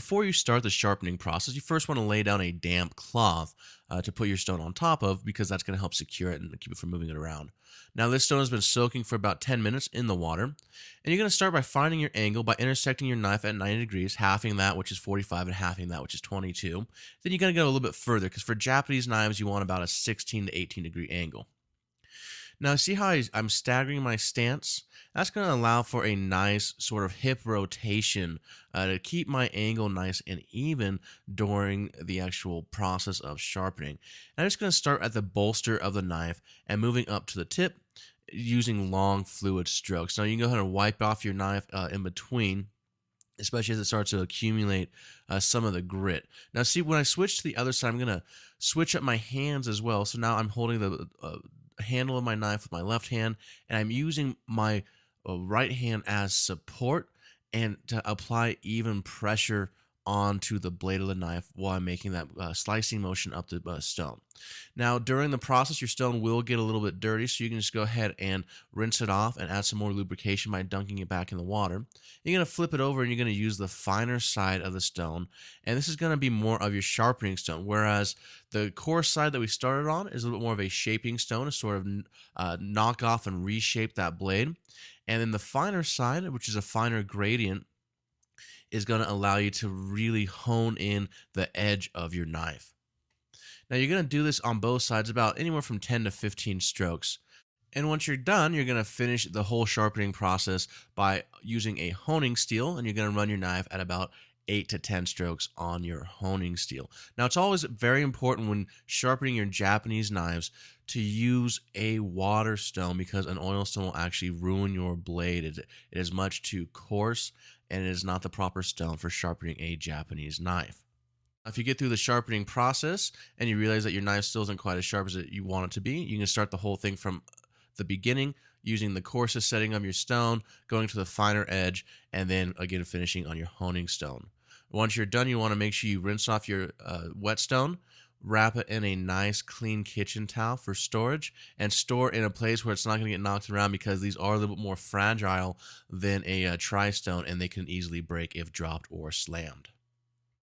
before you start the sharpening process, you first want to lay down a damp cloth to put your stone on top of because that's going to help secure it and keep it from moving it around. Now, this stone has been soaking for about 10 minutes in the water, and you're going to start by finding your angle by intersecting your knife at 90 degrees, halving that, which is 45, and halving that, which is 22. Then you're going to go a little bit further because for Japanese knives, you want about a 16 to 18 degree angle. Now, see how I'm staggering my stance? That's going to allow for a nice sort of hip rotation to keep my angle nice and even during the actual process of sharpening. And I'm just going to start at the bolster of the knife and moving up to the tip using long fluid strokes. Now, you can go ahead and wipe off your knife in between, especially as it starts to accumulate some of the grit. Now, see, when I switch to the other side, I'm going to switch up my hands as well. So now I'm holding the handle of my knife with my left hand, and I'm using my right hand as support and to apply even pressure onto the blade of the knife while I'm making that slicing motion up the stone. Now, during the process, your stone will get a little bit dirty, so you can just go ahead and rinse it off and add some more lubrication by dunking it back in the water. You're going to flip it over and you're going to use the finer side of the stone, and this is going to be more of your sharpening stone, whereas the coarse side that we started on is a little bit more of a shaping stone to sort of knock off and reshape that blade. And then the finer side, which is a finer gradient, is going to allow you to really hone in the edge of your knife. Now, you're going to do this on both sides about anywhere from 10 to 15 strokes. And once you're done, you're going to finish the whole sharpening process by using a honing steel, and you're going to run your knife at about 8 to 10 strokes on your honing steel. Now, it's always very important when sharpening your Japanese knives to use a water stone because an oil stone will actually ruin your blade. It is much too coarse, and it is not the proper stone for sharpening a Japanese knife. If you get through the sharpening process and you realize that your knife still isn't quite as sharp as you want it to be, you can start the whole thing from the beginning using the coarsest setting of your stone, going to the finer edge, and then again finishing on your honing stone. Once you're done, you want to make sure you rinse off your whetstone, wrap it in a nice clean kitchen towel for storage, and store in a place where it's not going to get knocked around because these are a little bit more fragile than a tri-stone, and they can easily break if dropped or slammed.